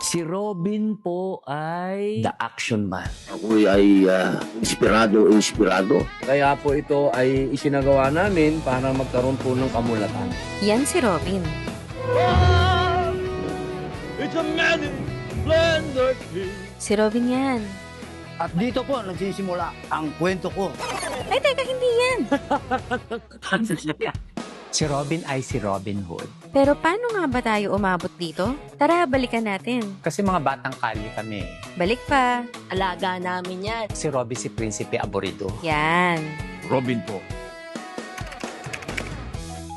Si Robin po ay the action man. Ako ay inspirado. Kaya po ito ay isinagawa namin para magkaroon po ng kamulatan. Yan si Robin. It's a magic splendor. Si Robin yan. At dito po nagsisimula ang kwento ko. Ay, teka, hindi yan. Si Robin ay si Robin Hood. Pero paano nga ba tayo umabot dito? Tara, balikan natin. Kasi mga batang kalye kami. Balik pa. Alaga namin yan. Si Robin si Prinsipe Aborido. Yan. Robin po.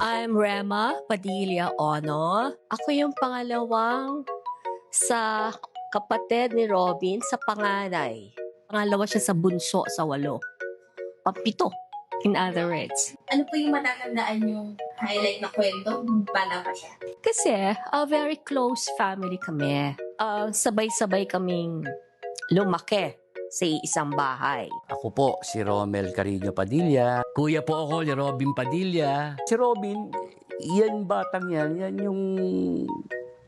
I'm Rema Padilla Ono. Ako yung pangalawang sa kapatid ni Robin sa panganay. Pangalawa siya sa bunso sa 8. Pampito, in other words. Ano po yung matatandaan yung highlight na kwento? Bala pa siya. Kasi a very close family kami. Sabay-sabay kaming lumaki sa isang bahay. Ako po, si Romel Carrillo Padilla. Kuya po ako ni Robin Padilla. Si Robin, yan batang yan yung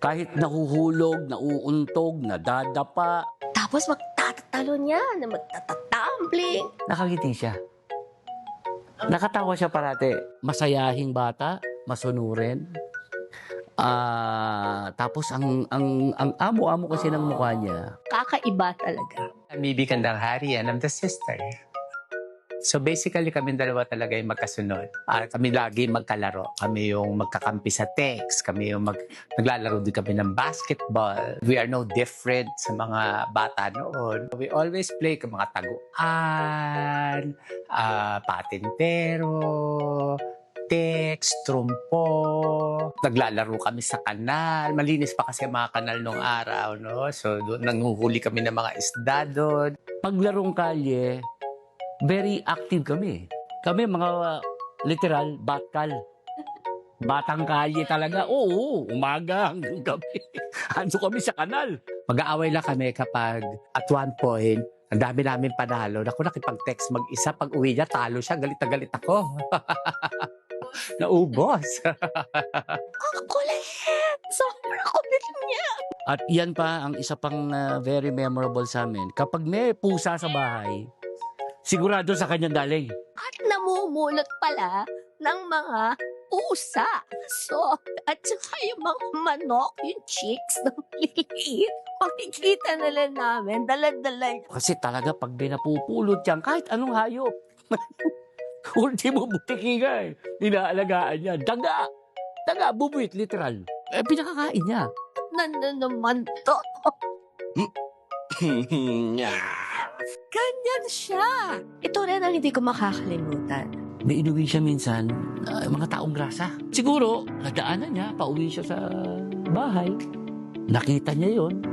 kahit nahuhulog, nauuntog, nadadapa. Tapos magtatatalo niya na magtatatumbling. Nakangiti siya. Nakatawa siya parate. Masayahing bata, masunurin. Tapos ang amo-amo kasi ng mukha niya. Kakaiba talaga. I'm Bibi Kandahari and I'm the sister. So basically kami dalawa talaga yung magkasunod. Kami lagi magkalaro. Kami yung magkakampi sa text. Kami yung naglalaro din kami ng basketball. We are no different sa mga bata noon. We always play ka mga taguan, patintero, text, trumpo. Naglalaro kami sa kanal. Malinis pa kasi ang mga kanal nung araw, no? So doon nanguhuli kami ng mga isda doon. Paglarong kalye, very active kami. Kami mga literal batkal. Batang kalye talaga. Oo, umaga hanggang gabi. Ando kami sa kanal. Mag-aaway lang kami kapag at one point, ang dami namin panalo. Naku, nakipag-text mag-isa. Pag uwi niya, talo siya. Galit na galit ako. Naubos. Ang kulit! Sobrang kulit niya! At yan pa ang isa pang very memorable sa amin. Kapag may pusa sa bahay, sigurado sa kanyang daling. At namumulot pala ng mga pusa. So, at saka yung mga manok, yung chicks na maliliit. Makikita nila namin, dala-dala. Kasi talaga pag may napupulot yan, kahit anong hayop. Ultimo butiki nga eh. Inaalagaan niya. Daga! Daga, bubuit, literal. Pinakakain niya. Naman to. Ganyan siya. Ito rin ang hindi ko makakalimutan. May inuwi siya minsan, mga taong grasa. Siguro, nadaanan niya, pauwi siya sa bahay. Nakita niya yon.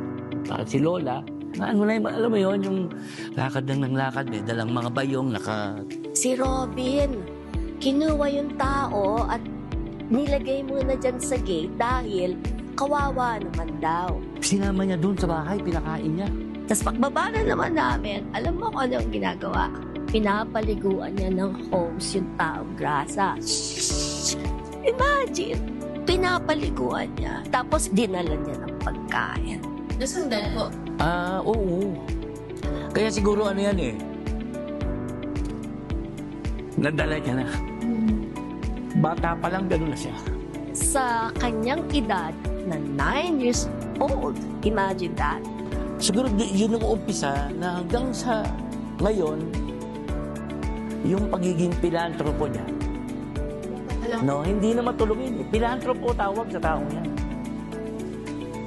Si Lola. Ano na yung, alam mo yon, yung lakad ng lakad, may dalang mga bayong, Si Robin, kinuha yung tao at nilagay muna dyan sa gate dahil kawawa naman daw. Sinama niya doon sa bahay, pinakain niya. Tapos pagbaba na naman namin, alam mo kung anong ginagawa? Pinapaliguan niya ng hose yung taong grasa. Imagine, pinapaliguan niya. Tapos dinala niya ng pagkain. Nasundan po. Oo. Kaya siguro ano yan eh. Nadala niya na. Bata pa lang, gano'n na siya. Sa kanyang edad na 9 years old, imagine that. Siguro yun ang umpisa na hanggang sa ngayon, yung pagiging pilantropo niya. No, hindi na matulungin. Pilantropo tawag sa taong yan.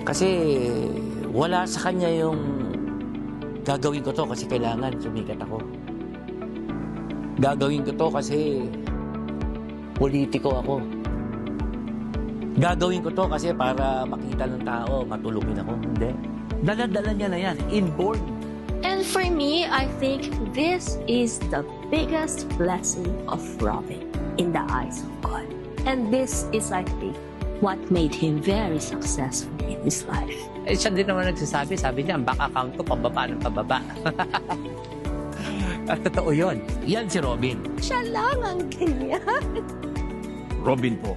Kasi wala sa kanya yung gagawin ko to kasi kailangan sumikat ako. Gagawin ko to kasi politiko ako. Gagawin ko to kasi para makita ng tao, matulungin ako. Hindi. Dala-dala niya na yan. Inborn. And for me, I think this is the biggest blessing of Robin in the eyes of God. And this is, I think, what made him very successful in his life. Siya din naman nagsasabi, sabi niya, ang bank account ko, pababa ng pababa. Totoo yun. Yan si Robin. Siya lang ang ganyan. Robin po.